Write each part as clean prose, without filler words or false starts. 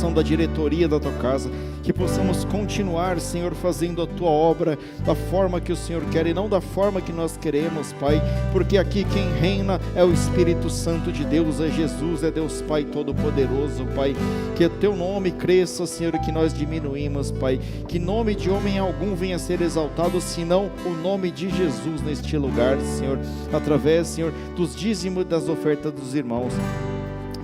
direção da diretoria da Tua casa, que possamos continuar, Senhor, fazendo a Tua obra da forma que o Senhor quer e não da forma que nós queremos, Pai, porque aqui quem reina é o Espírito Santo de Deus, é Jesus, é Deus Pai Todo-Poderoso, Pai, que o Teu nome cresça, Senhor, e que nós diminuímos, Pai, que nome de homem algum venha a ser exaltado, senão o nome de Jesus neste lugar, Senhor, através, Senhor, dos dízimos e das ofertas dos irmãos.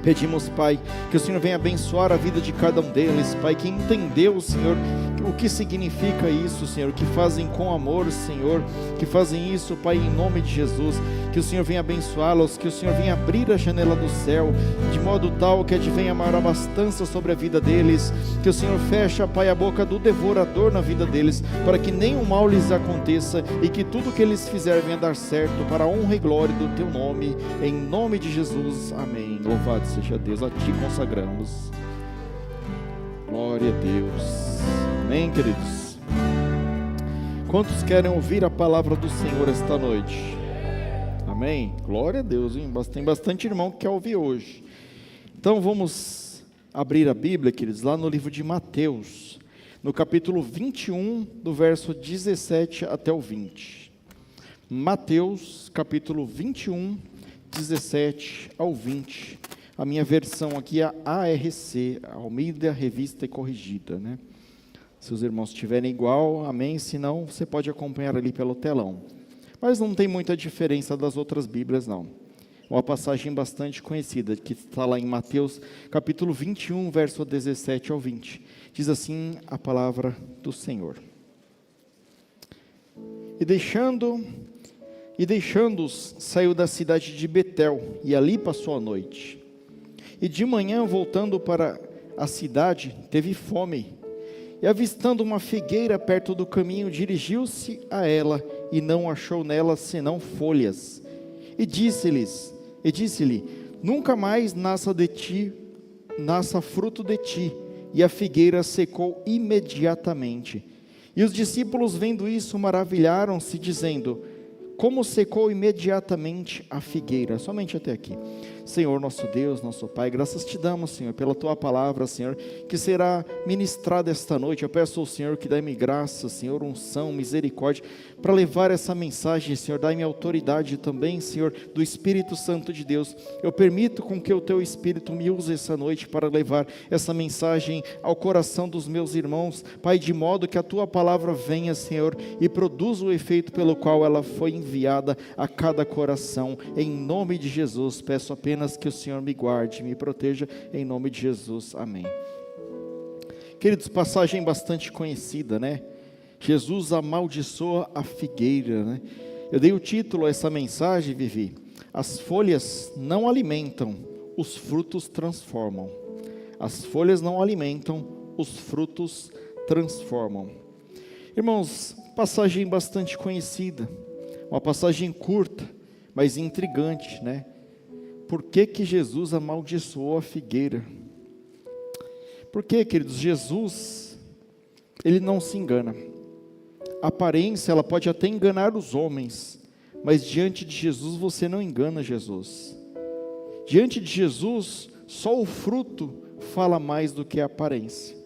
Pedimos, Pai, que o Senhor venha abençoar a vida de cada um deles, Pai, que entendeu, Senhor, o que significa isso, Senhor, que fazem com amor, Senhor, que fazem isso, Pai, em nome de Jesus, que o Senhor venha abençoá-los, que o Senhor venha abrir a janela do céu, de modo tal que advenha a maior abastança sobre a vida deles, que o Senhor feche, Pai, a boca do devorador na vida deles, para que nenhum mal lhes aconteça, e que tudo que eles fizerem venha dar certo, para a honra e glória do Teu nome, em nome de Jesus, amém. Louvado seja Deus, a Ti consagramos. Glória a Deus. Amém, queridos? Quantos querem ouvir a palavra do Senhor esta noite? Amém? Glória a Deus, hein? Tem bastante irmão que quer ouvir hoje. Então vamos abrir a Bíblia, queridos, lá no livro de Mateus, no capítulo 21, do verso 17 até o 20. Mateus, capítulo 21, 17 ao 20. A minha versão aqui é a ARC, Almeida Revista e Corrigida, né? Se os irmãos tiverem igual, amém, se não, você pode acompanhar ali pelo telão. Mas não tem muita diferença das outras Bíblias, não. Uma passagem bastante conhecida, que está lá em Mateus, capítulo 21, verso 17 ao 20. Diz assim a palavra do Senhor. E deixando-os, saiu da cidade de Betel, e ali passou a noite. E de manhã, voltando para a cidade, teve fome. E avistando uma figueira perto do caminho, dirigiu-se a ela, e não achou nela senão folhas. E disse-lhe, nunca mais nasça fruto de ti. E a figueira secou imediatamente. E os discípulos, vendo isso, maravilharam-se, dizendo, como secou imediatamente a figueira. Somente até aqui. Senhor, nosso Deus, nosso Pai, graças te damos, Senhor, pela Tua palavra, Senhor, que será ministrada esta noite. Eu peço ao Senhor que dê-me graça, Senhor, unção, misericórdia, para levar essa mensagem, Senhor, dá-me autoridade também, Senhor, do Espírito Santo de Deus. Eu permito com que o Teu Espírito me use essa noite para levar essa mensagem ao coração dos meus irmãos, Pai, de modo que a Tua palavra venha, Senhor, e produza o efeito pelo qual ela foi enviada a cada coração. Em nome de Jesus, peço apenas que o Senhor me guarde, me proteja, em nome de Jesus, amém. Queridos, passagem bastante conhecida, né? Jesus amaldiçoa a figueira, né? Eu dei o título a essa mensagem, Vivi, as folhas não alimentam, os frutos transformam. As folhas não alimentam, os frutos transformam. Irmãos, passagem bastante conhecida, uma passagem curta, mas intrigante, né? Por que Jesus amaldiçoou a figueira? Porque, queridos, Jesus, Ele não se engana. A aparência, ela pode até enganar os homens, mas diante de Jesus, você não engana Jesus. Diante de Jesus, só o fruto fala mais do que a aparência.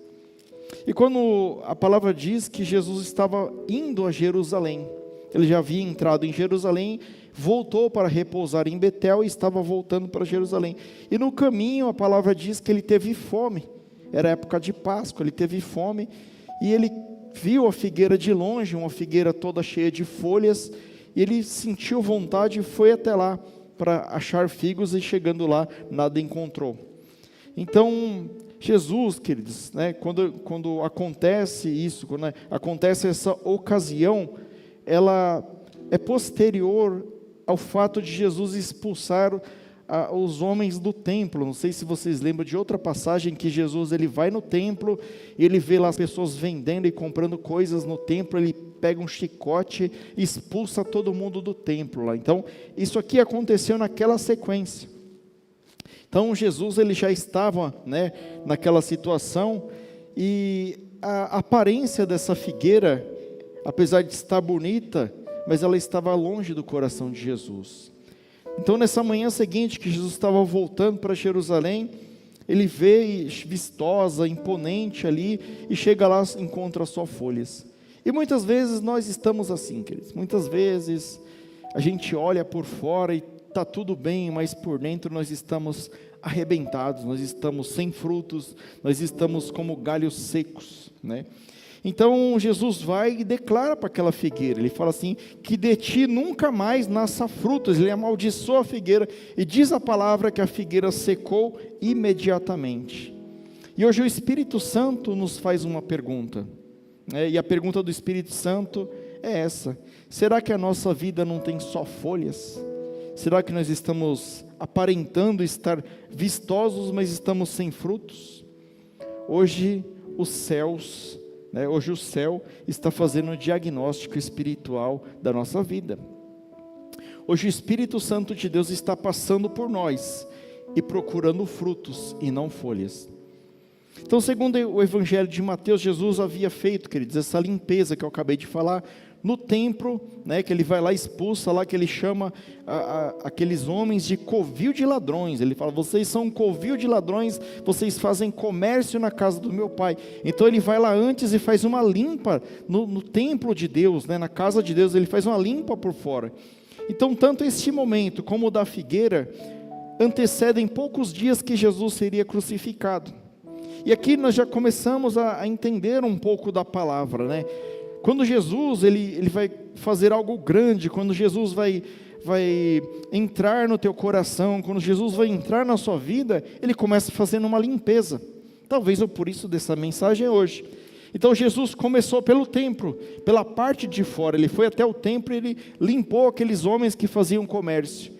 E quando a palavra diz que Jesus estava indo a Jerusalém, Ele já havia entrado em Jerusalém, voltou para repousar em Betel e estava voltando para Jerusalém. E no caminho a palavra diz que ele teve fome. Era época de Páscoa, ele teve fome. E ele viu a figueira de longe, uma figueira toda cheia de folhas. E ele sentiu vontade e foi até lá para achar figos, e chegando lá, nada encontrou. Então, Jesus, queridos, né, quando acontece isso, quando acontece essa ocasião, ela é posterior ao fato de Jesus expulsar os homens do templo. Não sei se vocês lembram de outra passagem que Jesus ele vai no templo, e ele vê lá as pessoas vendendo e comprando coisas no templo, ele pega um chicote e expulsa todo mundo do templo lá. Então, isso aqui aconteceu naquela sequência. Então, Jesus ele já estava, né, naquela situação, e a aparência dessa figueira, apesar de estar bonita, mas ela estava longe do coração de Jesus. Então, nessa manhã seguinte, que Jesus estava voltando para Jerusalém, Ele vê vistosa, imponente ali, e chega lá e encontra só folhas. E muitas vezes nós estamos assim, queridos. Muitas vezes a gente olha por fora e está tudo bem, mas por dentro nós estamos arrebentados, nós estamos sem frutos, nós estamos como galhos secos, né? Então Jesus vai e declara para aquela figueira, ele fala assim, que de ti nunca mais nasça frutos, ele amaldiçoa a figueira, e diz a palavra que a figueira secou imediatamente. E hoje o Espírito Santo nos faz uma pergunta, né? E a pergunta do Espírito Santo é essa: será que a nossa vida não tem só folhas? Será que nós estamos aparentando estar vistosos, mas estamos sem frutos? Hoje os céus, hoje o céu está fazendo um diagnóstico espiritual da nossa vida. Hoje o Espírito Santo de Deus está passando por nós e procurando frutos e não folhas. Então, segundo o Evangelho de Mateus, Jesus havia feito, queridos, essa limpeza que eu acabei de falar, no templo, que ele vai lá, expulsa lá, que ele chama aqueles homens de covil de ladrões. Ele fala, vocês são um covil de ladrões, vocês fazem comércio na casa do meu pai. Então ele vai lá antes e faz uma limpa no templo de Deus, na casa de Deus, ele faz uma limpa por fora. Então tanto este momento como o da figueira, antecedem poucos dias que Jesus seria crucificado. E aqui nós já começamos a entender um pouco da palavra, Quando Jesus ele vai fazer algo grande, quando Jesus vai entrar no teu coração, quando Jesus vai entrar na sua vida, ele começa fazendo uma limpeza. Talvez é por isso dessa mensagem hoje. Então Jesus começou pelo templo, pela parte de fora, ele foi até o templo e ele limpou aqueles homens que faziam comércio.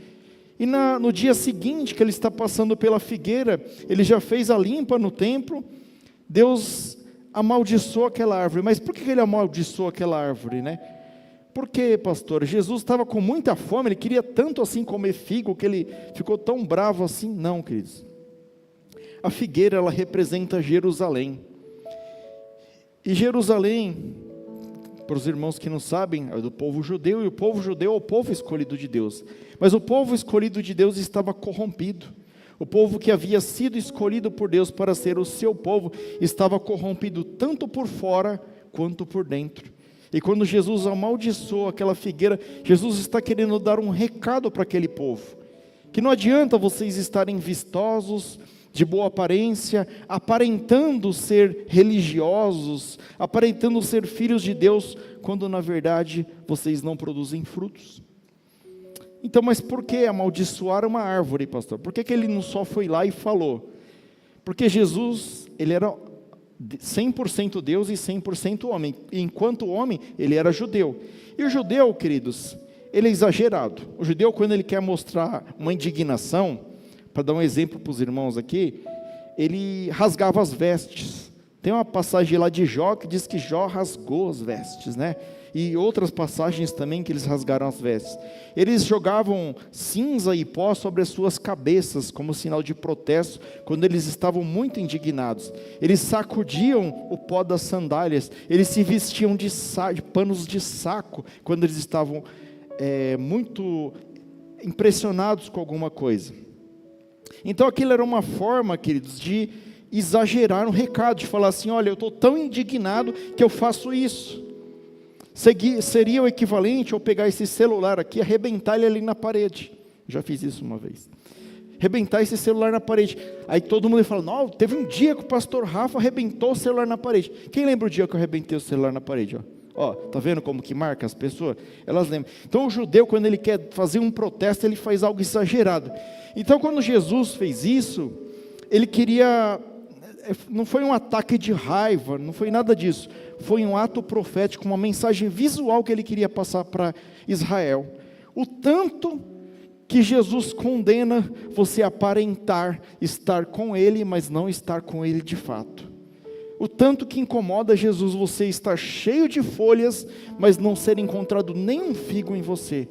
E no dia seguinte que ele está passando pela figueira, ele já fez a limpa no templo. Deus amaldiçoou aquela árvore. Mas por que ele amaldiçoou aquela árvore, Porque, pastor, Jesus estava com muita fome, ele queria tanto assim comer figo, que ele ficou tão bravo assim? Não, queridos. A figueira, ela representa Jerusalém. E Jerusalém, para os irmãos que não sabem, é do povo judeu, e o povo judeu é o povo escolhido de Deus. Mas o povo escolhido de Deus estava corrompido. O povo que havia sido escolhido por Deus para ser o seu povo, estava corrompido tanto por fora, quanto por dentro. E quando Jesus amaldiçoou aquela figueira, Jesus está querendo dar um recado para aquele povo. Que não adianta vocês estarem vistosos, de boa aparência, aparentando ser religiosos, aparentando ser filhos de Deus, quando na verdade vocês não produzem frutos. Então, mas por que amaldiçoar uma árvore, pastor? Por que ele não só foi lá e falou? Porque Jesus, ele era 100% Deus e 100% homem. E enquanto homem, ele era judeu. E o judeu, queridos, ele é exagerado. O judeu, quando ele quer mostrar uma indignação, para dar um exemplo para os irmãos aqui, ele rasgava as vestes. Tem uma passagem lá de Jó que diz que Jó rasgou as vestes, E outras passagens também que eles rasgaram as vestes. Eles jogavam cinza e pó sobre as suas cabeças, como sinal de protesto, quando eles estavam muito indignados. Eles sacudiam o pó das sandálias, eles se vestiam de panos de saco, quando eles estavam muito impressionados com alguma coisa. Então aquilo era uma forma, queridos, de exagerar um recado, de falar assim, olha, eu estou tão indignado que eu faço isso. Seria o equivalente ao pegar esse celular aqui, arrebentar ele ali na parede. Já fiz isso uma vez. Arrebentar esse celular na parede. Aí todo mundo fala, não, teve um dia que o pastor Rafa arrebentou o celular na parede. Quem lembra o dia que eu arrebentei o celular na parede? Tá vendo como que marca as pessoas? Elas lembram. Então o judeu, quando ele quer fazer um protesto, ele faz algo exagerado. Então quando Jesus fez isso, ele queria, não foi um ataque de raiva, não foi nada disso. Foi um ato profético, uma mensagem visual que ele queria passar para Israel. O tanto que Jesus condena você aparentar estar com ele, mas não estar com ele de fato. O tanto que incomoda Jesus você estar cheio de folhas, mas não ser encontrado nenhum figo em você.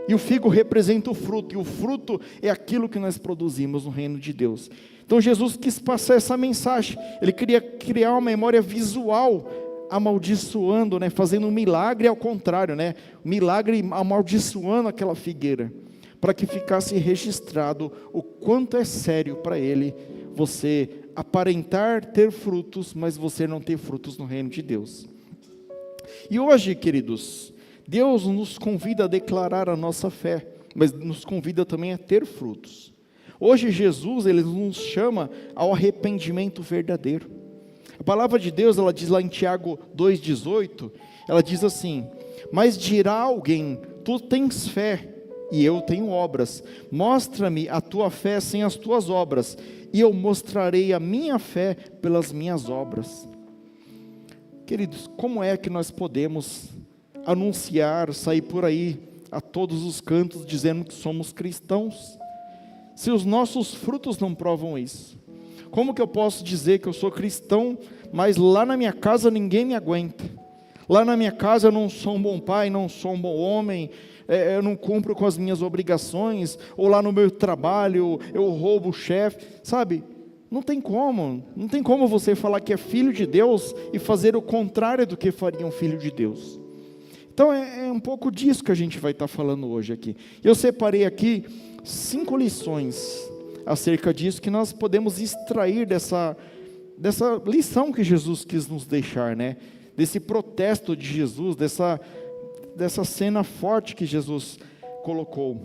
E o figo representa o fruto, e o fruto é aquilo que nós produzimos no reino de Deus. Então Jesus quis passar essa mensagem, ele queria criar uma memória visual, amaldiçoando, fazendo um milagre ao contrário, um milagre amaldiçoando aquela figueira, para que ficasse registrado o quanto é sério para ele você aparentar ter frutos, mas você não ter frutos no reino de Deus. E hoje, queridos, Deus nos convida a declarar a nossa fé, mas nos convida também a ter frutos. Hoje Jesus, Ele nos chama ao arrependimento verdadeiro. A palavra de Deus, ela diz lá em Tiago 2,18, ela diz assim: mas dirá alguém, tu tens fé, e eu tenho obras, mostra-me a tua fé sem as tuas obras, e eu mostrarei a minha fé pelas minhas obras. Queridos, como é que nós podemos anunciar, sair por aí, a todos os cantos, dizendo que somos cristãos, se os nossos frutos não provam isso? Como que eu posso dizer que eu sou cristão, mas lá na minha casa ninguém me aguenta? Lá na minha casa eu não sou um bom pai, não sou um bom homem, eu não cumpro com as minhas obrigações, ou lá no meu trabalho eu roubo o chefe, sabe? Não tem como você falar que é filho de Deus e fazer o contrário do que faria um filho de Deus. Então é um pouco disso que a gente vai estar falando hoje aqui. Eu separei aqui 5 lições acerca disso que nós podemos extrair dessa lição que Jesus quis nos deixar, né? Desse protesto de Jesus, dessa cena forte que Jesus colocou.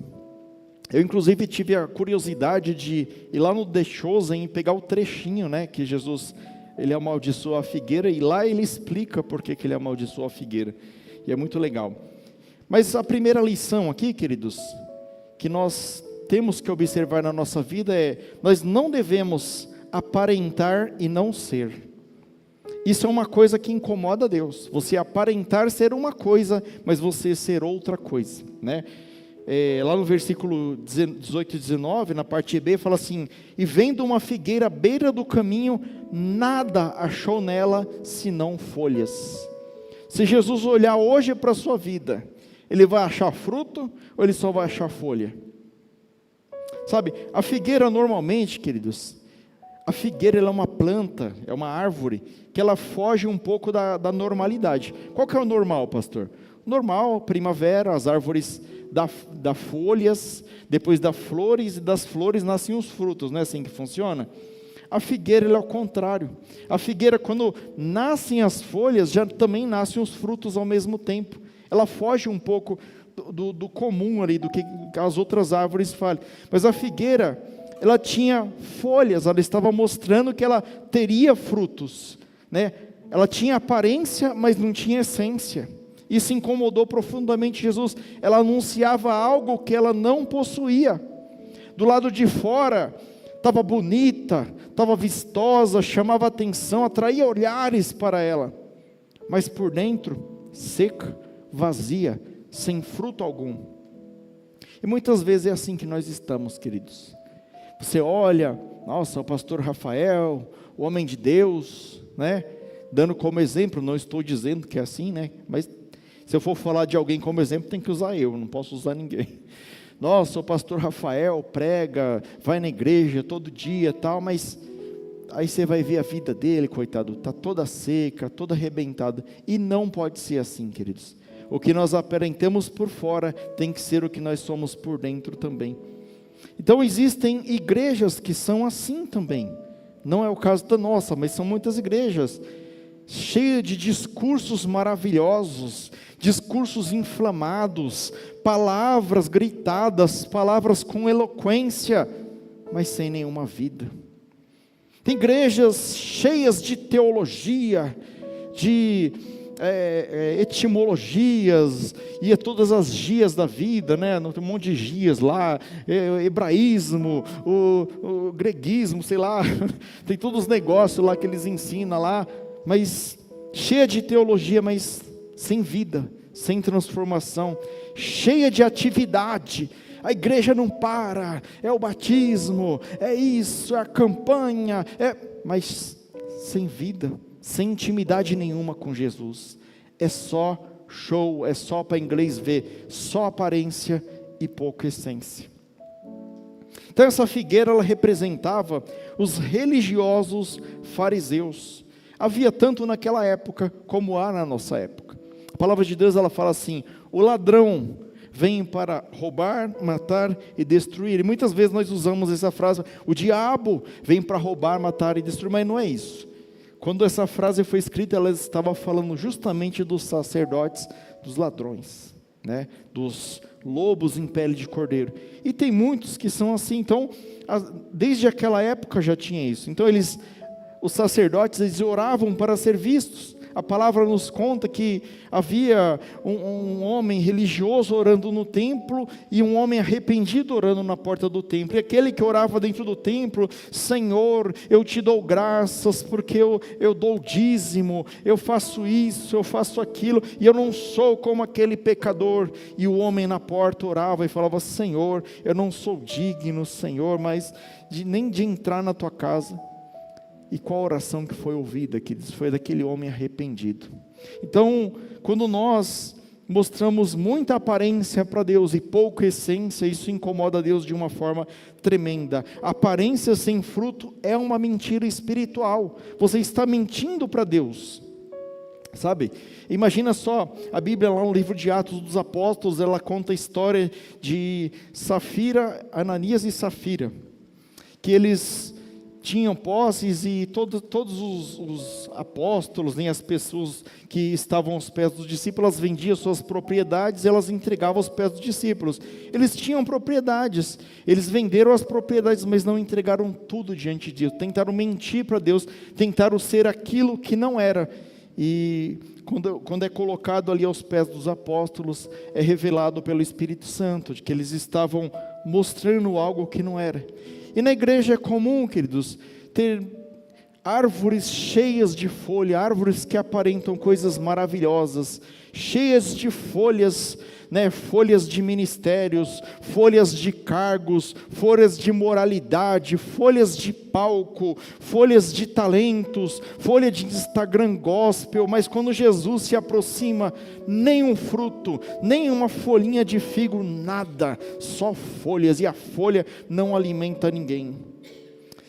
Eu inclusive tive a curiosidade de ir lá no The Chosen e pegar o trechinho, né, que Jesus, ele amaldiçoou a figueira, e lá ele explica por que ele amaldiçoou a figueira, e é muito legal. Mas a primeira lição aqui, queridos, que nós temos que observar na nossa vida é: nós não devemos aparentar e não ser. Isso é uma coisa que incomoda a Deus, você aparentar ser uma coisa, mas você ser outra coisa, né? Lá no versículo 18 e 19, na parte B, fala assim: e vendo uma figueira à beira do caminho, nada achou nela, senão folhas. Se Jesus olhar hoje para a sua vida, ele vai achar fruto, ou ele só vai achar folha? Sabe, a figueira normalmente, queridos, a figueira ela é uma planta, é uma árvore, que ela foge um pouco da normalidade. Qual que é o normal, pastor? Normal, primavera, as árvores dá folhas, depois dá flores, e das flores nascem os frutos, não é assim que funciona? A figueira ela é o contrário. A figueira, quando nascem as folhas, já também nascem os frutos ao mesmo tempo. Ela foge um pouco do comum ali, do que as outras árvores fazem. Mas a figueira, ela tinha folhas, ela estava mostrando que ela teria frutos, né? Ela tinha aparência, mas não tinha essência. Isso incomodou profundamente Jesus. Ela anunciava algo que ela não possuía. Do lado de fora, estava bonita, estava vistosa, chamava atenção, atraía olhares para ela. Mas por dentro, seca, vazia, sem fruto algum. E muitas vezes é assim que nós estamos, queridos. Você olha, nossa, o pastor Rafael, o homem de Deus, né? Dando como exemplo, não estou dizendo que é assim, né? Mas se eu for falar de alguém como exemplo, tem que usar eu, não posso usar ninguém. Nossa, o pastor Rafael prega, vai na igreja todo dia e tal, mas aí você vai ver a vida dele, coitado, está toda seca, toda arrebentada. E não pode ser assim, queridos. O que nós aparentamos por fora tem que ser o que nós somos por dentro também. Então existem igrejas que são assim também. Não é o caso da nossa, mas são muitas igrejas cheias de discursos maravilhosos, discursos inflamados, palavras gritadas, palavras com eloquência, mas sem nenhuma vida. Tem igrejas cheias de teologia, de etimologias, e todas as gias da vida, né? Tem um monte de gias lá, hebraísmo, o greguismo, sei lá, tem todos os negócios lá que eles ensinam lá, mas cheia de teologia, mas sem vida, sem transformação, cheia de atividade. A igreja não para, é o batismo, é isso, é a campanha, mas sem vida, sem intimidade nenhuma com Jesus. É só show, é só para inglês ver, só aparência e pouca essência. Então essa figueira, ela representava os religiosos fariseus. Havia tanto naquela época como há na nossa época. A palavra de Deus, ela fala assim: o ladrão vem para roubar, matar e destruir. E muitas vezes nós usamos essa frase, o diabo vem para roubar, matar e destruir, mas não é isso. Quando essa frase foi escrita, ela estava falando justamente dos sacerdotes, dos ladrões, né? Dos lobos em pele de cordeiro. E tem muitos que são assim. Então, desde aquela época já tinha isso. Então, os sacerdotes, eles oravam para ser vistos. A palavra nos conta que havia um homem religioso orando no templo e um homem arrependido orando na porta do templo. E aquele que orava dentro do templo, Senhor, eu te dou graças porque eu dou dízimo, eu faço isso, eu faço aquilo, e eu não sou como aquele pecador. E o homem na porta orava e falava, Senhor, eu não sou digno, Senhor, mas nem de entrar na tua casa. E qual a oração que foi ouvida, queridos? Foi daquele homem arrependido. Então, quando nós mostramos muita aparência para Deus e pouca essência, isso incomoda Deus de uma forma tremenda. Aparência sem fruto é uma mentira espiritual. Você está mentindo para Deus. Sabe? Imagina só, a Bíblia lá no livro de Atos dos Apóstolos, ela conta a história de Safira, Ananias e Safira, que eles tinham posses e todos os apóstolos, nem as pessoas que estavam aos pés dos discípulos, elas vendiam suas propriedades, elas entregavam aos pés dos discípulos. Eles tinham propriedades, eles venderam as propriedades, mas não entregaram tudo diante de Deus, tentaram mentir para Deus, tentaram ser aquilo que não era. E quando é colocado ali aos pés dos apóstolos, é revelado pelo Espírito Santo, de que eles estavam mostrando algo que não era. E na igreja é comum, queridos, ter árvores cheias de folha, árvores que aparentam coisas maravilhosas, cheias de folhas, né, folhas de ministérios, folhas de cargos, folhas de moralidade, folhas de palco, folhas de talentos, folha de Instagram gospel, mas quando Jesus se aproxima, nenhum fruto, nenhuma folhinha de figo, nada, só folhas, e a folha não alimenta ninguém.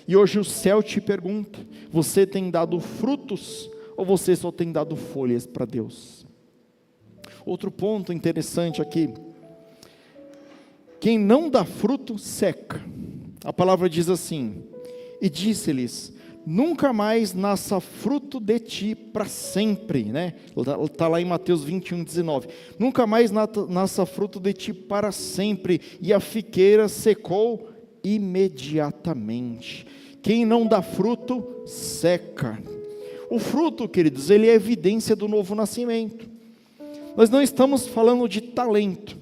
E hoje o céu te pergunta, você tem dado frutos ou você só tem dado folhas para Deus? Outro ponto interessante aqui, quem não dá fruto seca. A palavra diz assim, e disse-lhes, nunca mais nasça fruto de ti para sempre, né? Está lá em Mateus 21:19, nunca mais nasça fruto de ti para sempre, e a figueira secou imediatamente. Quem não dá fruto seca. O fruto, queridos, ele é evidência do novo nascimento. Nós não estamos falando de talento,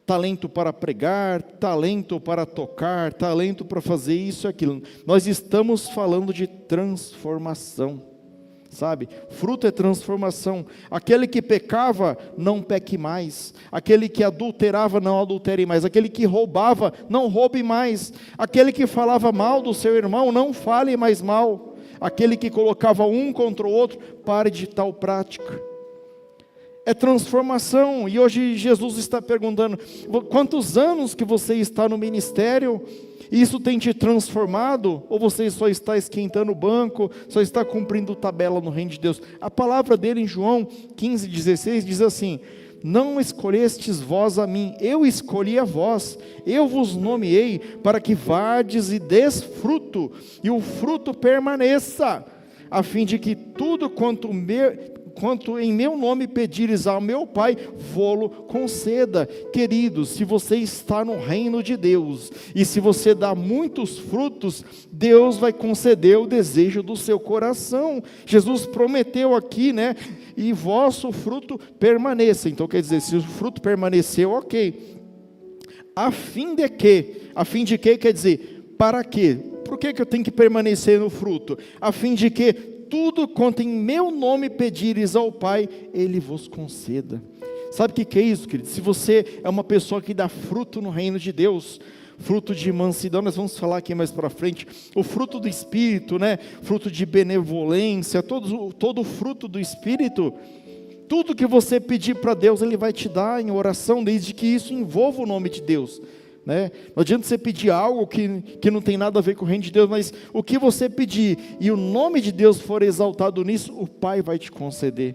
talento para pregar, talento para tocar, talento para fazer isso e aquilo. Nós estamos falando de transformação, sabe? Fruto é transformação. Aquele que pecava, não peque mais. Aquele que adulterava, não adultere mais. Aquele que roubava, não roube mais. Aquele que falava mal do seu irmão, não fale mais mal. Aquele que colocava um contra o outro, pare de tal prática. É transformação, e hoje Jesus está perguntando, quantos anos que você está no ministério, e isso tem te transformado, ou você só está esquentando o banco, só está cumprindo tabela no reino de Deus? A palavra dele em João 15:16 diz assim, não escolhestes vós a mim, eu escolhi a vós, eu vos nomeei para que vades e des fruto, e o fruto permaneça, a fim de que tudo quanto em meu nome pedires ao meu Pai, vô-lo conceda. Queridos, se você está no reino de Deus, e se você dá muitos frutos, Deus vai conceder o desejo do seu coração. Jesus prometeu aqui, né? E vosso fruto permaneça. Então quer dizer, se o fruto permaneceu, ok. A fim de que quer dizer, para quê? Por que eu tenho que permanecer no fruto? A fim de que tudo quanto em meu nome pedires ao Pai, Ele vos conceda. Sabe o que é isso, querido? Se você é uma pessoa que dá fruto no reino de Deus, fruto de mansidão, nós vamos falar aqui mais para frente, o fruto do Espírito, né? Fruto de benevolência, todo o fruto do Espírito, tudo que você pedir para Deus, Ele vai te dar em oração, desde que isso envolva o nome de Deus. Né? Não adianta você pedir algo que não tem nada a ver com o reino de Deus, mas o que você pedir e o nome de Deus for exaltado nisso, o Pai vai te conceder.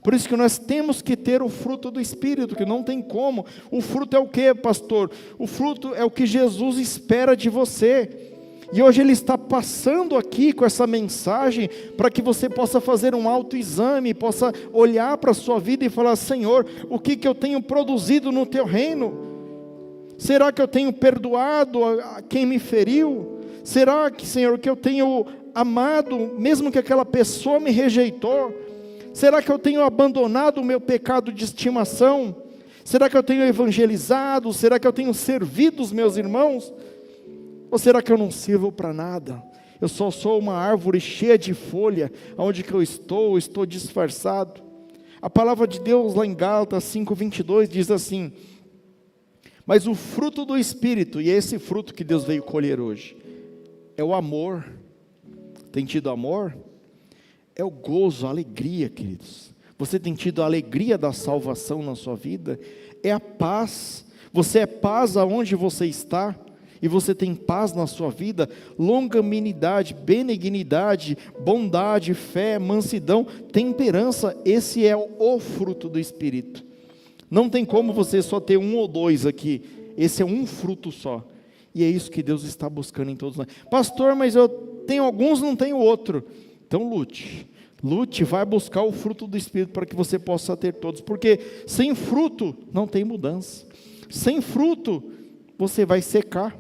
Por isso que nós temos que ter o fruto do Espírito, que não tem como. O fruto é o que, pastor? O fruto é o que Jesus espera de você. E hoje Ele está passando aqui com essa mensagem, para que você possa fazer um autoexame, possa olhar para a sua vida e falar: Senhor, o que eu tenho produzido no Teu reino? Será que eu tenho perdoado a quem me feriu? Será que, Senhor, que eu tenho amado, mesmo que aquela pessoa me rejeitou? Será que eu tenho abandonado o meu pecado de estimação? Será que eu tenho evangelizado? Será que eu tenho servido os meus irmãos? Ou será que eu não sirvo para nada? Eu só sou uma árvore cheia de folha, onde que eu estou disfarçado. A palavra de Deus lá em Gálatas 5:22 diz assim: mas o fruto do Espírito, e é esse fruto que Deus veio colher hoje, é o amor. Tem tido amor? É o gozo, a alegria, queridos. Você tem tido a alegria da salvação na sua vida? É a paz. Você é paz aonde você está? E você tem paz na sua vida? Longanimidade, benignidade, bondade, fé, mansidão, temperança. Esse é o fruto do Espírito. Não tem como você só ter um ou dois aqui. Esse é um fruto só. E é isso que Deus está buscando em todos nós. Pastor, mas eu tenho alguns, não tenho outro. Então lute, vai buscar o fruto do Espírito para que você possa ter todos, porque sem fruto não tem mudança, sem fruto você vai secar,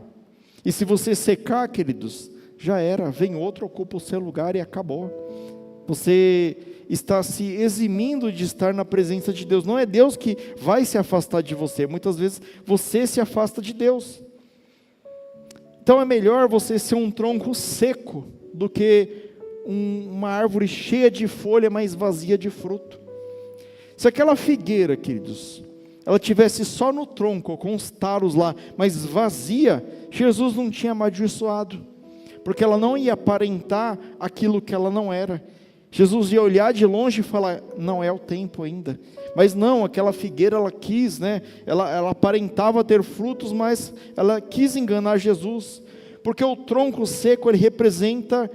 e se você secar, queridos, já era, vem outro, ocupa o seu lugar e acabou. Você está se eximindo de estar na presença de Deus. Não é Deus que vai se afastar de você, muitas vezes você se afasta de Deus. Então é melhor você ser um tronco seco do que uma árvore cheia de folha, mas vazia de fruto. Se aquela figueira, queridos, ela tivesse só no tronco, com os taros lá, mas vazia, Jesus não tinha amaldiçoado, porque ela não ia aparentar aquilo que ela não era. Jesus ia olhar de longe e falar: não é o tempo ainda. Mas não, aquela figueira ela quis, ela aparentava ter frutos, mas ela quis enganar Jesus, porque o tronco seco, ele representa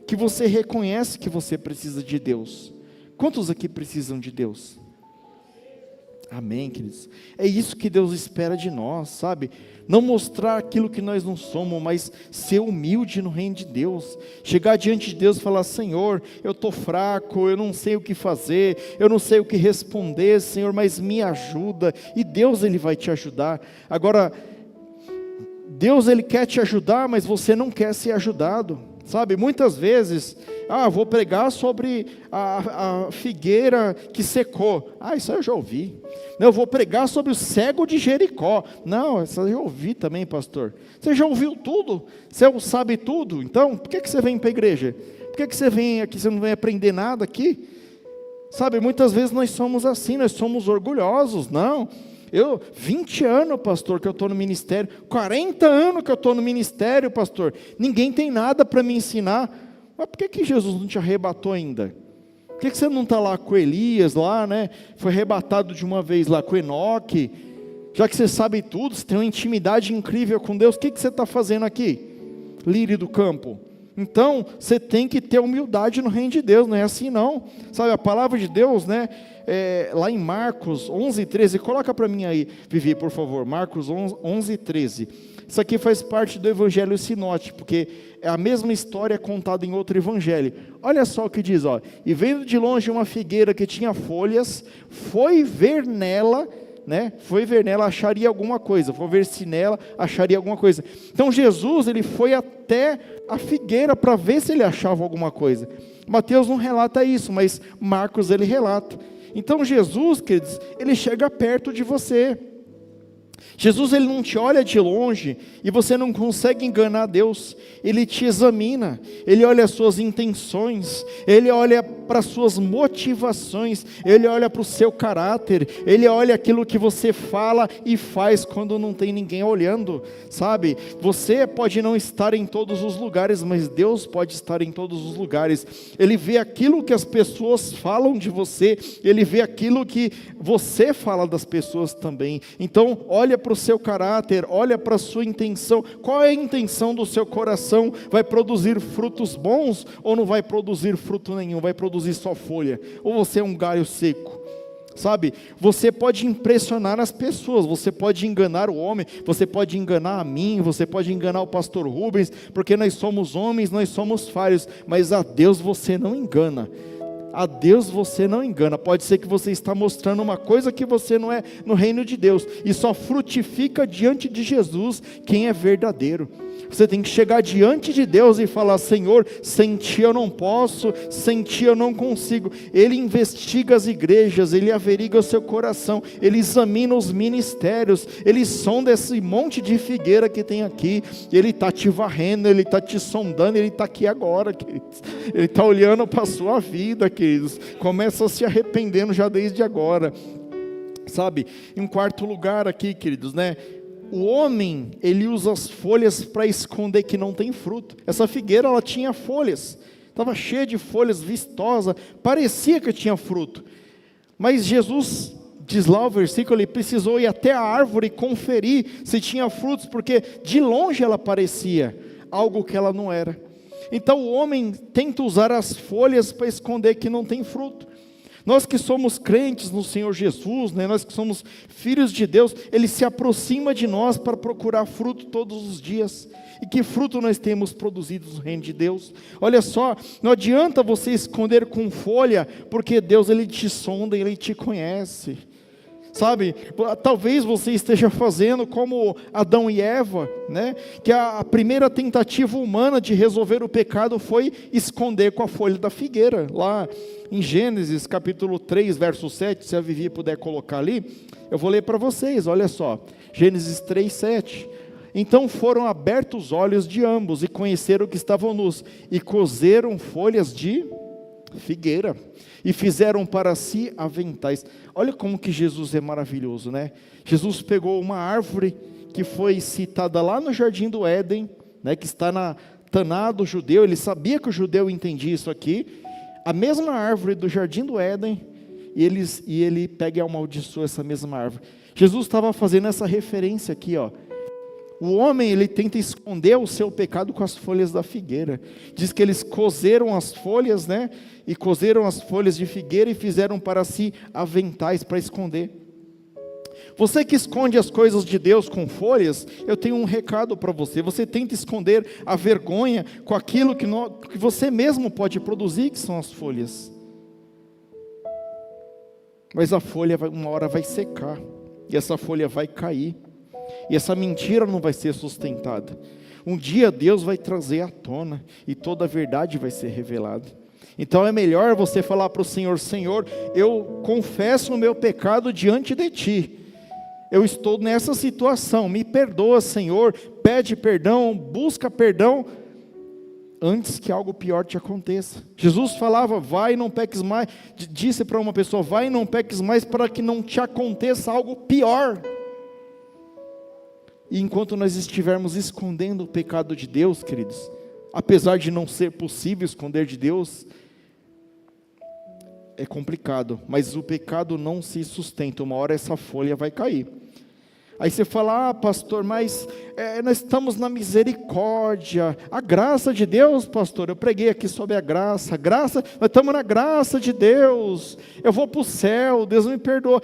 que você reconhece que você precisa de Deus. Quantos aqui precisam de Deus? Amém, queridos? É isso que Deus espera de nós, sabe? Não mostrar aquilo que nós não somos, mas ser humilde no reino de Deus. Chegar diante de Deus e falar: Senhor, eu estou fraco, eu não sei o que fazer, eu não sei o que responder, Senhor, mas me ajuda. E Deus, Ele vai te ajudar. Agora, Deus, Ele quer te ajudar, mas você não quer ser ajudado. Sabe, muitas vezes, vou pregar sobre a figueira que secou. Isso aí eu já ouvi. Eu vou pregar sobre o cego de Jericó. Não, isso eu já ouvi também, pastor. Você já ouviu tudo? Você sabe tudo? Então, por que você vem para a igreja? Por que você vem aqui, você não vem aprender nada aqui? Sabe, muitas vezes nós somos assim, nós somos orgulhosos. Não, 20 anos, pastor, que eu estou no ministério, 40 anos que eu estou no ministério, pastor, ninguém tem nada para me ensinar. Mas por que Jesus não te arrebatou ainda? Por que você não está lá com Elias, foi arrebatado de uma vez lá com Enoque? Já que você sabe tudo, você tem uma intimidade incrível com Deus, o que você está fazendo aqui? Lírio do campo. Então, você tem que ter humildade no reino de Deus, não é assim não. Sabe, a palavra de Deus, lá em Marcos 11:13, coloca para mim aí, Vivi, por favor, Marcos 11:13. Isso aqui faz parte do evangelho sinótico, porque é a mesma história contada em outro evangelho. Olha só o que diz, e vendo de longe uma figueira que tinha folhas, foi ver nela, acharia alguma coisa, foi ver se nela acharia alguma coisa. Então Jesus, ele foi até a figueira para ver se ele achava alguma coisa. Mateus não relata isso, mas Marcos ele relata. Então Jesus, queridos, ele chega perto de você. Jesus, ele não te olha de longe e você não consegue enganar Deus. Ele te examina, ele olha as suas intenções, ele olha para as suas motivações, ele olha para o seu caráter, ele olha aquilo que você fala e faz quando não tem ninguém olhando, sabe? Você pode não estar em todos os lugares, mas Deus pode estar em todos os lugares. Ele vê aquilo que as pessoas falam de você, ele vê aquilo que você fala das pessoas também. Então, olha para o seu caráter, olha para a sua intenção. Qual é a intenção do seu coração? Vai produzir frutos bons ou não vai produzir fruto nenhum? Vai produzir produzir só folha, ou você é um galho seco. Sabe, você pode impressionar as pessoas, você pode enganar o homem, você pode enganar a mim, você pode enganar o pastor Rubens, porque nós somos homens, nós somos falhos, mas a Deus você não engana. A Deus você não engana. Pode ser que você está mostrando uma coisa que você não é no reino de Deus, e só frutifica diante de Jesus quem é verdadeiro. Você tem que chegar diante de Deus e falar: Senhor, sem Ti eu não posso, sem Ti eu não consigo. Ele investiga as igrejas, Ele averiga o seu coração, Ele examina os ministérios, Ele sonda esse monte de figueira que tem aqui, Ele está te varrendo, Ele está te sondando, Ele está aqui agora, queridos. Ele está olhando para a sua vida, queridos. Começa se arrependendo já desde agora. Sabe, em quarto lugar aqui, queridos, né? O homem, ele usa as folhas para esconder que não tem fruto. Essa figueira, ela tinha folhas, estava cheia de folhas, vistosa, parecia que tinha fruto. Mas Jesus, diz lá o versículo, ele precisou ir até a árvore conferir se tinha frutos, porque de longe ela parecia algo que ela não era. Então o homem tenta usar as folhas para esconder que não tem fruto. Nós que somos crentes no Senhor Jesus, né, nós que somos filhos de Deus, Ele se aproxima de nós para procurar fruto todos os dias. E que fruto nós temos produzido no reino de Deus? Olha só, não adianta você esconder com folha, porque Deus, Ele te sonda, Ele te conhece. Sabe, talvez você esteja fazendo como Adão e Eva, né? Que a primeira tentativa humana de resolver o pecado foi esconder com a folha da figueira. Lá em Gênesis capítulo 3, verso 7, se a Vivi puder colocar ali, eu vou ler para vocês, olha só, Gênesis 3, 7. Então foram abertos os olhos de ambos, e conheceram que estavam nus, e coseram folhas de figueira, e fizeram para si aventais. Olha como que Jesus é maravilhoso, né? Jesus pegou uma árvore que foi citada lá no Jardim do Éden, né, que está na Taná do judeu. Ele sabia que o judeu entendia isso aqui. A mesma árvore do Jardim do Éden, e ele pega e amaldiçoa essa mesma árvore. Jesus estava fazendo essa referência aqui, ó. O homem, ele tenta esconder o seu pecado com as folhas da figueira. Diz que eles coseram as folhas, né? E coseram as folhas de figueira e fizeram para si aventais para esconder. Você que esconde as coisas de Deus com folhas, eu tenho um recado para você. Você tenta esconder a vergonha com aquilo que você mesmo pode produzir, que são as folhas. Mas a folha uma hora vai secar, e essa folha vai cair. E essa mentira não vai ser sustentada. Um dia Deus vai trazer à tona, e toda a verdade vai ser revelada. Então é melhor você falar para o Senhor: Senhor, eu confesso o meu pecado diante de Ti. Eu estou nessa situação, me perdoa, Senhor. Pede perdão, busca perdão, antes que algo pior te aconteça. Jesus falava: vai e não peques mais. Disse para uma pessoa: vai e não peques mais, para que não te aconteça algo pior. E enquanto nós estivermos escondendo o pecado de Deus, queridos, apesar de não ser possível esconder de Deus, é complicado, mas o pecado não se sustenta, uma hora essa folha vai cair. Aí você fala: pastor, mas nós estamos na misericórdia, a graça de Deus, pastor, eu preguei aqui sobre a graça, nós estamos na graça de Deus, eu vou para o céu, Deus me perdoa.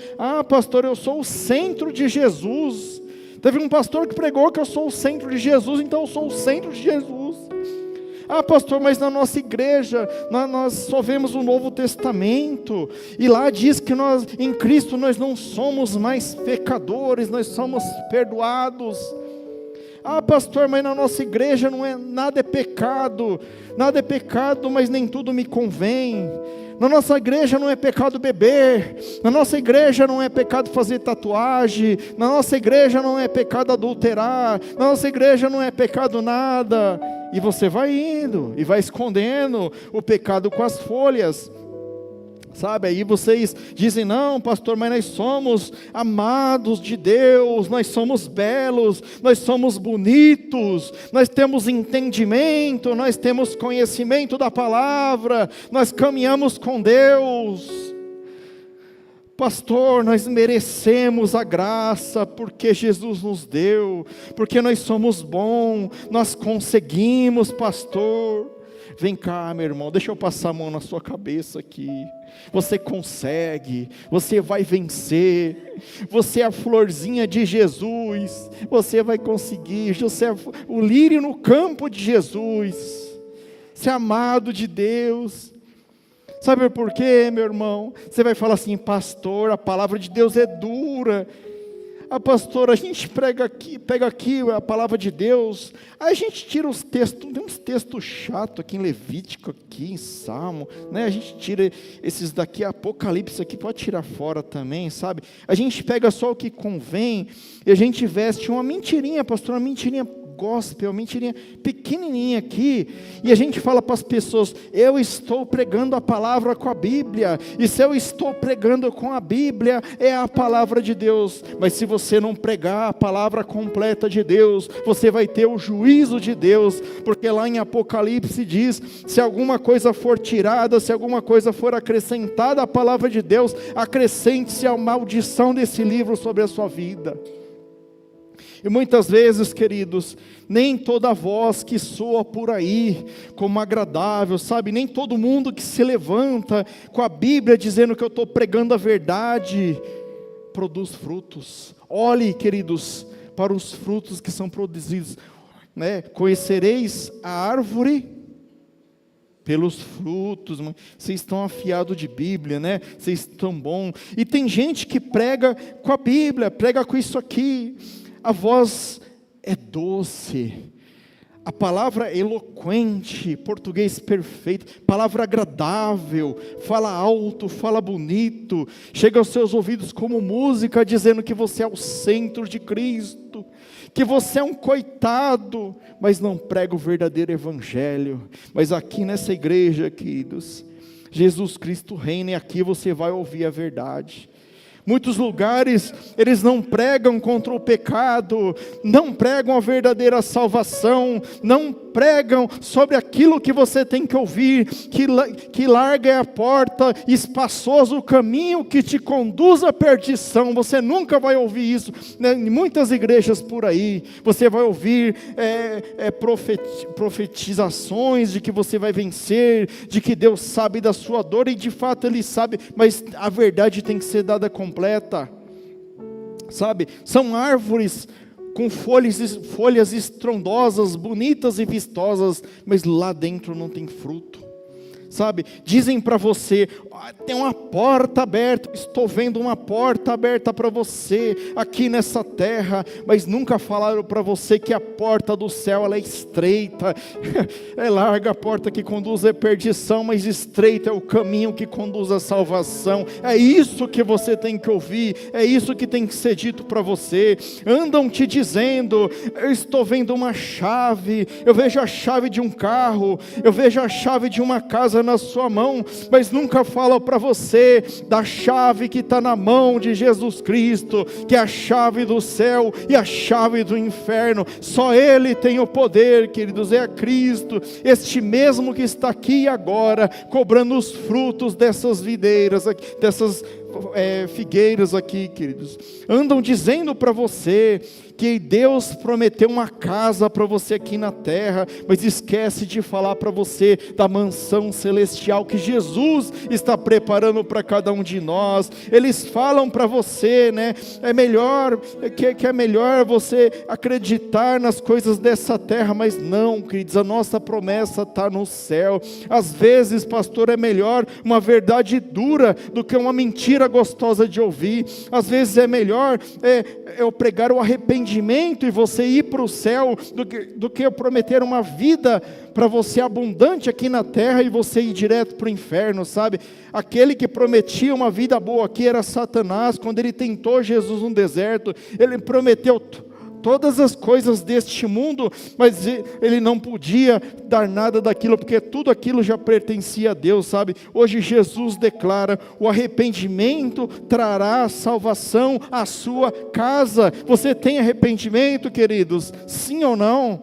Pastor, eu sou o centro de Jesus. Teve um pastor que pregou que eu sou o centro de Jesus, então eu sou o centro de Jesus. Pastor, mas na nossa igreja, nós só vemos o Novo Testamento, e lá diz que em Cristo nós não somos mais pecadores, nós somos perdoados. Pastor, mas na nossa igreja nada é pecado, mas nem tudo me convém. Na nossa igreja não é pecado beber, na nossa igreja não é pecado fazer tatuagem, na nossa igreja não é pecado adulterar, na nossa igreja não é pecado nada. E você vai indo, e vai escondendo o pecado com as folhas. Sabe, aí vocês dizem: não, pastor, mas nós somos amados de Deus, nós somos belos, nós somos bonitos, nós temos entendimento, nós temos conhecimento da palavra, nós caminhamos com Deus. Pastor, nós merecemos a graça, porque Jesus nos deu, porque nós somos bons, nós conseguimos, pastor. Vem cá, meu irmão, deixa eu passar a mão na sua cabeça aqui. Você consegue, você vai vencer. Você é a florzinha de Jesus. Você vai conseguir. Você é o lírio no campo de Jesus. Você é amado de Deus. Sabe por quê, meu irmão? Você vai falar assim: pastor, a palavra de Deus é dura. Pastor, a gente pega aqui a palavra de Deus, aí a gente tira os textos, tem uns textos chatos aqui em Levítico, aqui em Salmo, né? A gente tira esses daqui, Apocalipse aqui, pode tirar fora também, sabe? A gente pega só o que convém, e a gente veste uma mentirinha, pastor, uma mentirinha gospel, uma mentirinha pequenininha aqui, e a gente fala para as pessoas: eu estou pregando a palavra com a Bíblia, e se eu estou pregando com a Bíblia, é a palavra de Deus. Mas se você não pregar a palavra completa de Deus, você vai ter o juízo de Deus, porque lá em Apocalipse diz: se alguma coisa for tirada, se alguma coisa for acrescentada à palavra de Deus, acrescente-se a maldição desse livro sobre a sua vida. E muitas vezes, queridos, nem toda voz que soa por aí como agradável, sabe? Nem todo mundo que se levanta com a Bíblia dizendo que eu estou pregando a verdade, produz frutos. Olhe, queridos, para os frutos que são produzidos, né? Conhecereis a árvore pelos frutos. Vocês estão afiados de Bíblia, né? Vocês estão bom. E tem gente que prega com a Bíblia, prega com isso aqui. A voz é doce, a palavra é eloquente, português perfeito, palavra agradável, fala alto, fala bonito, chega aos seus ouvidos como música, dizendo que você é o centro de Cristo, que você é um coitado, mas não prega o verdadeiro evangelho. Mas aqui nessa igreja, queridos, Jesus Cristo reina, e aqui você vai ouvir a verdade. Muitos lugares, eles não pregam contra o pecado, não pregam a verdadeira salvação, não pregam sobre aquilo que você tem que ouvir, que larga é a porta, espaçoso o caminho que te conduz à perdição. Você nunca vai ouvir isso, né? Em muitas igrejas por aí, você vai ouvir profetizações de que você vai vencer, de que Deus sabe da sua dor, e de fato Ele sabe, mas a verdade tem que ser dada completa, sabe? São árvores com folhas estrondosas, bonitas e vistosas, mas lá dentro não tem fruto, sabe? Dizem para você: tem uma porta aberta, estou vendo uma porta aberta para você, aqui nessa terra, mas nunca falaram para você que a porta do céu ela é estreita, é larga a porta que conduz à perdição, mas estreito é o caminho que conduz à salvação. É isso que você tem que ouvir, é isso que tem que ser dito para você. Andam te dizendo: eu estou vendo uma chave, eu vejo a chave de um carro, eu vejo a chave de uma casa na sua mão, mas nunca falam para você da chave que está na mão de Jesus Cristo, que é a chave do céu e a chave do inferno. Só Ele tem o poder, queridos, é Cristo, este mesmo que está aqui agora, cobrando os frutos dessas videiras, dessas figueiras aqui, queridos. Andam dizendo para você que Deus prometeu uma casa para você aqui na terra, mas esquece de falar para você da mansão celestial que Jesus está preparando para cada um de nós. Eles falam para você, né, que é melhor você acreditar nas coisas dessa terra, mas não, queridos, a nossa promessa está no céu. Às vezes, pastor, é melhor uma verdade dura do que uma mentira gostosa de ouvir. Às vezes é melhor eu pregar o arrependimento e você ir para o céu, do que eu prometer uma vida para você abundante aqui na terra e você ir direto para o inferno, sabe? Aquele que prometia uma vida boa aqui era Satanás. Quando ele tentou Jesus no deserto, ele prometeu todas as coisas deste mundo, mas ele não podia dar nada daquilo, porque tudo aquilo já pertencia a Deus, sabe? Hoje Jesus declara: o arrependimento trará salvação à sua casa. Você tem arrependimento, queridos? Sim ou não?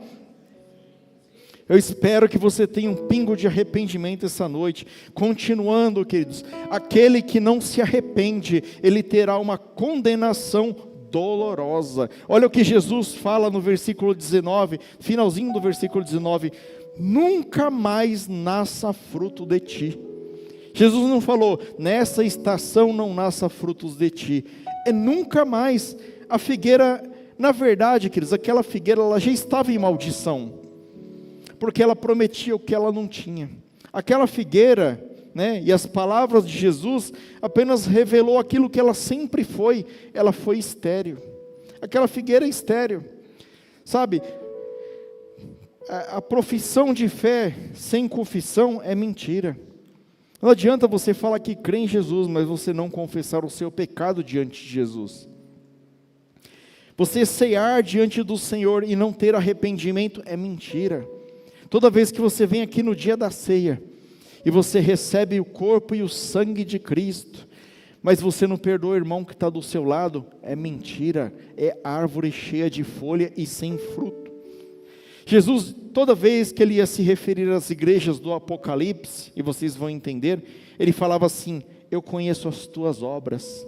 Eu espero que você tenha um pingo de arrependimento essa noite. Continuando, queridos, aquele que não se arrepende, ele terá uma condenação dolorosa. Olha o que Jesus fala no versículo 19, finalzinho do versículo 19: nunca mais nasça fruto de ti. Jesus não falou, nessa estação não nasça frutos de ti. É nunca mais. A figueira, na verdade, queridos, aquela figueira ela já estava em maldição, porque ela prometia o que ela não tinha. Aquela figueira, né, e as palavras de Jesus apenas revelou aquilo que ela sempre foi. Ela foi estéril. Aquela figueira é estéril. Sabe, a profissão de fé sem confissão é mentira. Não adianta você falar que crê em Jesus, mas você não confessar o seu pecado diante de Jesus. Você cear diante do Senhor e não ter arrependimento é mentira. Toda vez que você vem aqui no dia da ceia, e você recebe o corpo e o sangue de Cristo, mas você não perdoa o irmão que está do seu lado, é mentira, é árvore cheia de folha e sem fruto. Jesus, toda vez que ele ia se referir às igrejas do Apocalipse, e vocês vão entender, ele falava assim, eu conheço as tuas obras.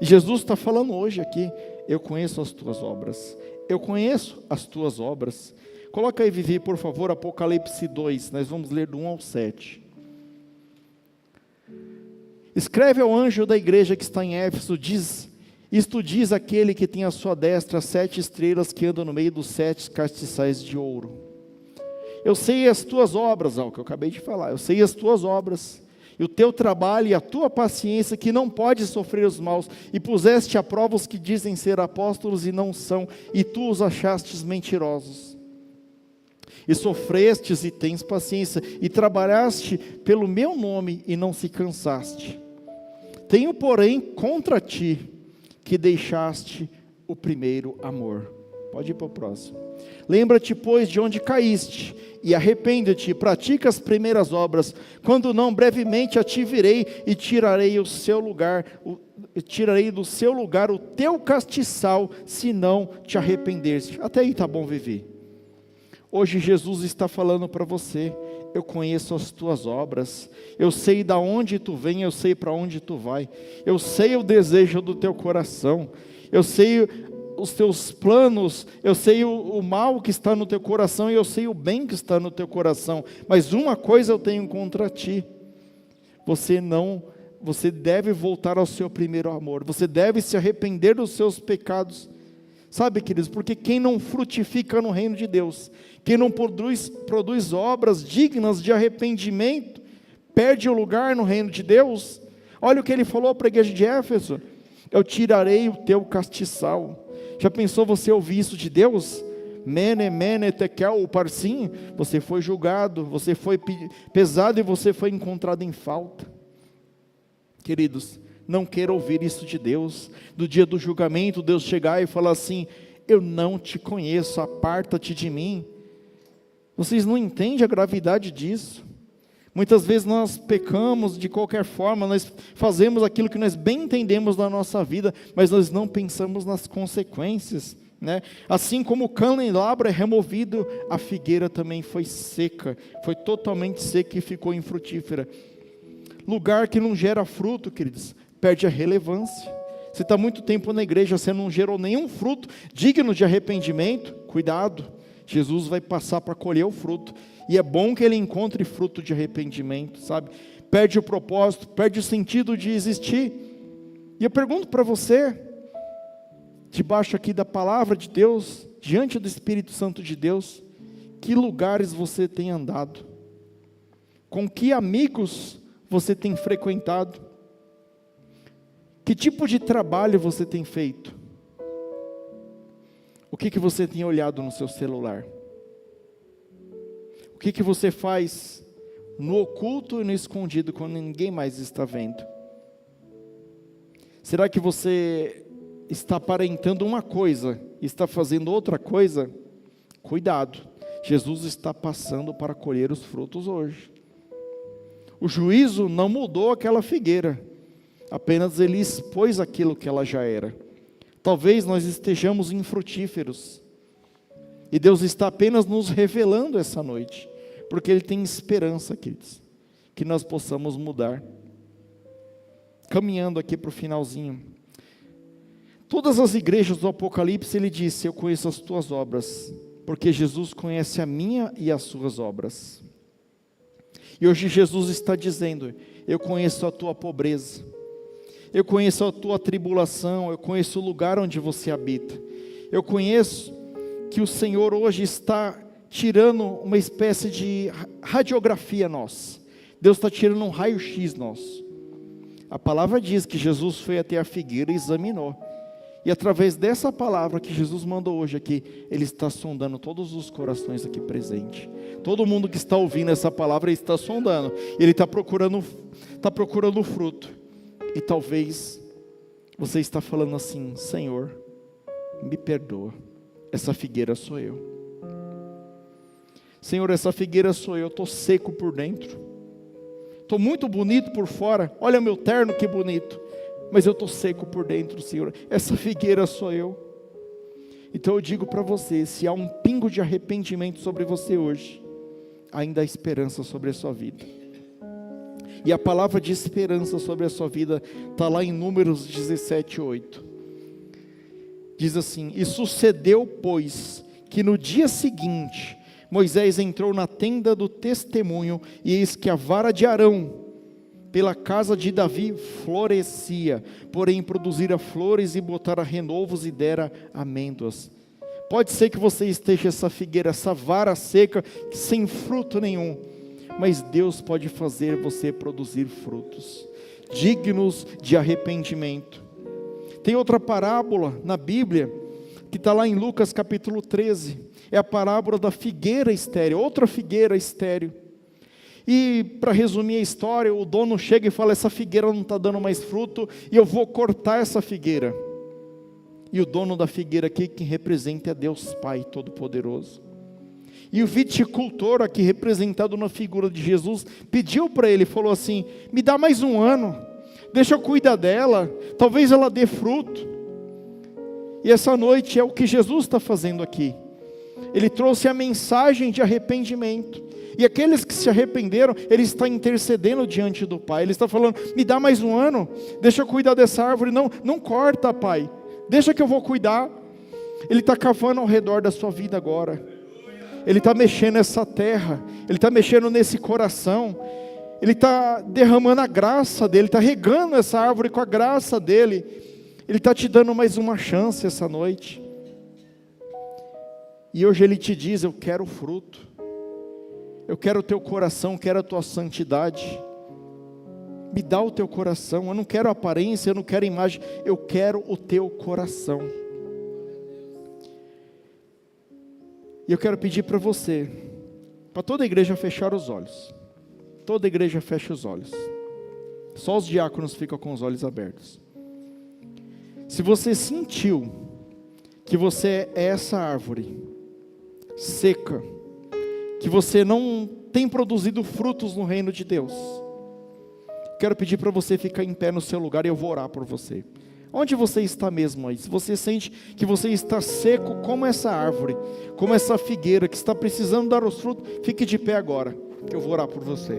E Jesus está falando hoje aqui, eu conheço as tuas obras, eu conheço as tuas obras. Coloca aí, Vivi, por favor, Apocalipse 2, nós vamos ler do 1 ao 7. Escreve ao anjo da igreja que está em Éfeso, isto diz aquele que tem à sua destra 7 estrelas que andam no meio dos 7 castiçais de ouro. Eu sei as tuas obras, o que eu acabei de falar, eu sei as tuas obras, e o teu trabalho e a tua paciência, que não pode sofrer os maus, e puseste à prova os que dizem ser apóstolos e não são, e tu os achastes mentirosos. E sofrestes e tens paciência, e trabalhaste pelo meu nome e não se cansaste. Tenho, porém, contra ti, que deixaste o primeiro amor. Pode ir para o próximo. Lembra-te, pois, de onde caíste, e arrepende-te, pratica as primeiras obras, quando não, brevemente a ti virei, e tirarei do seu lugar o teu castiçal, se não te arrependeres. Até aí está bom, Vivi. Hoje Jesus está falando para você, eu conheço as tuas obras, eu sei de onde tu vem, eu sei para onde tu vai, eu sei o desejo do teu coração, eu sei os teus planos, eu sei o mal que está no teu coração, e eu sei o bem que está no teu coração, mas uma coisa eu tenho contra ti, você deve voltar ao seu primeiro amor, você deve se arrepender dos seus pecados. Sabe, queridos, porque quem não frutifica no reino de Deus, quem não produz obras dignas de arrependimento, perde o lugar no reino de Deus. Olha o que ele falou para a igreja de Éfeso, eu tirarei o teu castiçal. Já pensou você ouvir isso de Deus? Mene, mene, tekel, parsim, você foi julgado, você foi pesado e você foi encontrado em falta. Queridos, não queira ouvir isso de Deus, do dia do julgamento, Deus chegar e falar assim, eu não te conheço, aparta-te de mim. Vocês não entendem a gravidade disso? Muitas vezes nós pecamos de qualquer forma, nós fazemos aquilo que nós bem entendemos na nossa vida, mas nós não pensamos nas consequências, né? Assim como o candelabro é removido, a figueira também foi seca, foi totalmente seca e ficou infrutífera. Lugar que não gera fruto, queridos, perde a relevância. Você está muito tempo na igreja, você não gerou nenhum fruto digno de arrependimento, cuidado, Jesus vai passar para colher o fruto, e é bom que ele encontre fruto de arrependimento, sabe? Perde o propósito, perde o sentido de existir. E eu pergunto para você, debaixo aqui da palavra de Deus, diante do Espírito Santo de Deus, que lugares você tem andado? Com que amigos você tem frequentado? Que tipo de trabalho você tem feito? O que você tem olhado no seu celular? O que você faz no oculto e no escondido, quando ninguém mais está vendo? Será que você está aparentando uma coisa e está fazendo outra coisa? Cuidado, Jesus está passando para colher os frutos hoje. O juízo não mudou aquela figueira, apenas ele expôs aquilo que ela já era. Talvez nós estejamos infrutíferos, e Deus está apenas nos revelando essa noite, porque Ele tem esperança, queridos, que nós possamos mudar. Caminhando aqui para o finalzinho, todas as igrejas do Apocalipse Ele disse, eu conheço as tuas obras, porque Jesus conhece a minha e as suas obras. E hoje Jesus está dizendo: eu conheço a tua pobreza, eu conheço a tua tribulação, eu conheço o lugar onde você habita, eu conheço que o Senhor hoje está tirando uma espécie de radiografia nossa. Deus está tirando um raio-x nosso. A palavra diz que Jesus foi até a figueira e examinou. E através dessa palavra que Jesus mandou hoje aqui, Ele está sondando todos os corações aqui presentes. Todo mundo que está ouvindo essa palavra, Ele está sondando. Ele está procurando fruto. E talvez você está falando assim: Senhor, me perdoa, essa figueira sou eu. Senhor, essa figueira sou eu, estou seco por dentro. Estou muito bonito por fora, olha meu terno que bonito, mas eu estou seco por dentro, Senhor. Essa figueira sou eu. Então eu digo para você, se há um pingo de arrependimento sobre você hoje, ainda há esperança sobre a sua vida. E a palavra de esperança sobre a sua vida está lá em Números 17:8. Diz assim: e sucedeu, pois, que no dia seguinte Moisés entrou na tenda do testemunho, e eis que a vara de Arão pela casa de Davi florescia, porém produzira flores e botara renovos e dera amêndoas. Pode ser que você esteja essa figueira, essa vara seca, sem fruto nenhum, mas Deus pode fazer você produzir frutos dignos de arrependimento. Tem outra parábola na Bíblia, que está lá em Lucas capítulo 13, é a parábola da figueira estéril, outra figueira estéril. E para resumir a história, o dono chega e fala: essa figueira não está dando mais fruto, e eu vou cortar essa figueira. E o dono da figueira aqui, quem representa é Deus Pai Todo-Poderoso. E o viticultor aqui, representado na figura de Jesus, pediu para ele, falou assim: me dá mais um ano, deixa eu cuidar dela, talvez ela dê fruto. E essa noite é o que Jesus está fazendo aqui. Ele trouxe a mensagem de arrependimento. E aqueles que se arrependeram, Ele está intercedendo diante do Pai. Ele está falando: me dá mais um ano, deixa eu cuidar dessa árvore. Não corta, Pai, deixa que eu vou cuidar. Ele está cavando ao redor da sua vida agora. Ele está mexendo nessa terra, Ele está mexendo nesse coração. Ele está derramando a graça dEle, está regando essa árvore com a graça dEle. Ele está te dando mais uma chance essa noite. E hoje Ele te diz: eu quero fruto, eu quero o teu coração, quero a tua santidade. Me dá o teu coração. Eu não quero aparência, eu não quero imagem, eu quero o teu coração. E eu quero pedir para você, para toda a igreja, fechar os olhos. Toda a igreja fecha os olhos. Só os diáconos ficam com os olhos abertos. Se você sentiu que você é essa árvore seca, que você não tem produzido frutos no reino de Deus, quero pedir para você ficar em pé no seu lugar e eu vou orar por você. Onde você está mesmo aí? Se você sente que você está seco como essa árvore, como essa figueira que está precisando dar os frutos, fique de pé agora, que eu vou orar por você.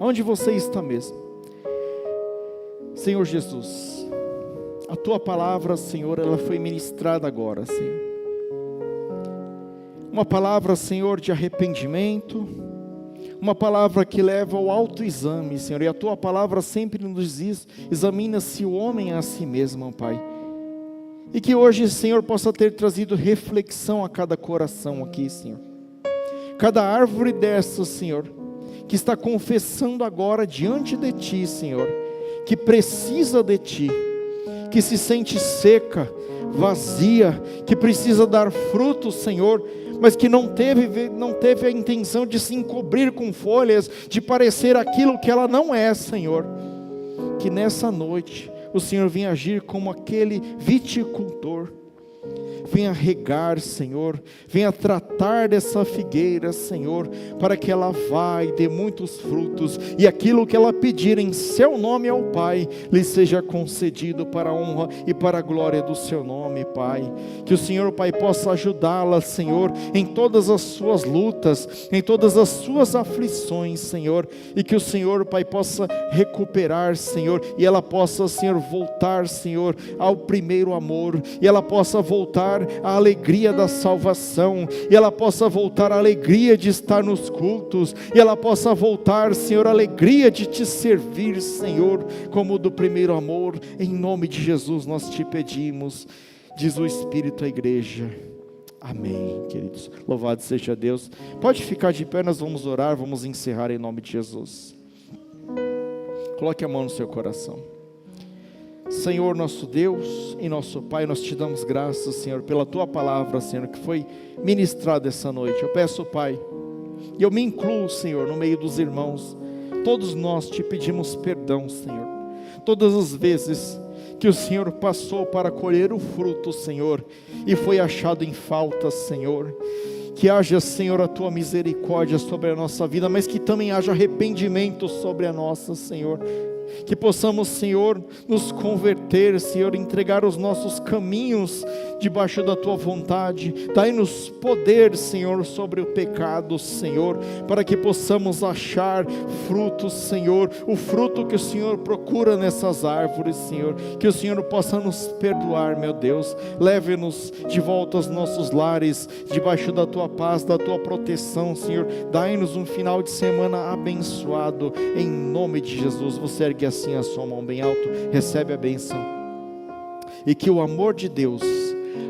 Onde você está mesmo? Senhor Jesus, a Tua palavra, Senhor, ela foi ministrada agora, Senhor. Uma palavra, Senhor, de arrependimento, uma palavra que leva ao autoexame, Senhor, e a Tua palavra sempre nos diz: examina-se o homem a si mesmo, Pai. E que hoje, Senhor, possa ter trazido reflexão a cada coração aqui, Senhor. Cada árvore dessas, Senhor, que está confessando agora diante de Ti, Senhor, que precisa de Ti, que se sente seca, vazia, que precisa dar frutos, Senhor, mas que não teve a intenção de se encobrir com folhas, de parecer aquilo que ela não é, Senhor. Que nessa noite o Senhor venha agir como aquele viticultor, venha regar, Senhor, venha tratar dessa figueira, Senhor, para que ela vá e dê muitos frutos, e aquilo que ela pedir em Seu nome ao Pai, lhe seja concedido para a honra e para a glória do Seu nome, Pai. Que o Senhor, Pai, possa ajudá-la, Senhor, em todas as suas lutas, em todas as suas aflições, Senhor, e que o Senhor, Pai, possa recuperar, Senhor, e ela possa, Senhor, voltar, Senhor, ao primeiro amor, e ela possa voltar, voltar à alegria da salvação, e ela possa voltar à alegria de estar nos cultos, e ela possa voltar, Senhor, à alegria de te servir, Senhor, como do primeiro amor. Em nome de Jesus nós te pedimos, diz o Espírito à igreja. Amém, queridos. Louvado seja Deus. Pode ficar de pé, nós vamos orar, vamos encerrar em nome de Jesus. Coloque a mão no seu coração. Senhor, nosso Deus e nosso Pai, nós te damos graças, Senhor, pela Tua palavra, Senhor, que foi ministrada essa noite. Eu peço, Pai, e eu me incluo, Senhor, no meio dos irmãos. Todos nós te pedimos perdão, Senhor. Todas as vezes que o Senhor passou para colher o fruto, Senhor, e foi achado em falta, Senhor, que haja, Senhor, a Tua misericórdia sobre a nossa vida, mas que também haja arrependimento sobre a nossa, Senhor, que possamos, Senhor, nos converter, Senhor, entregar os nossos caminhos debaixo da Tua vontade. Dai-nos poder, Senhor, sobre o pecado, Senhor, para que possamos achar frutos, Senhor, o fruto que o Senhor procura nessas árvores, Senhor, que o Senhor possa nos perdoar, meu Deus. Leve-nos de volta aos nossos lares, debaixo da Tua paz, da Tua proteção, Senhor. Dai-nos um final de semana abençoado, em nome de Jesus. Você ergue assim a sua mão bem alto, recebe a bênção, e que o amor de Deus,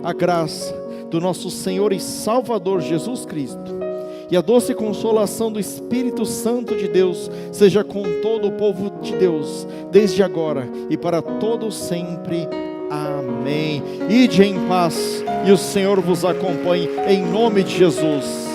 a graça do nosso Senhor e Salvador Jesus Cristo, e a doce consolação do Espírito Santo de Deus, seja com todo o povo de Deus, desde agora e para todo sempre. Amém. Ide em paz, e o Senhor vos acompanhe, em nome de Jesus.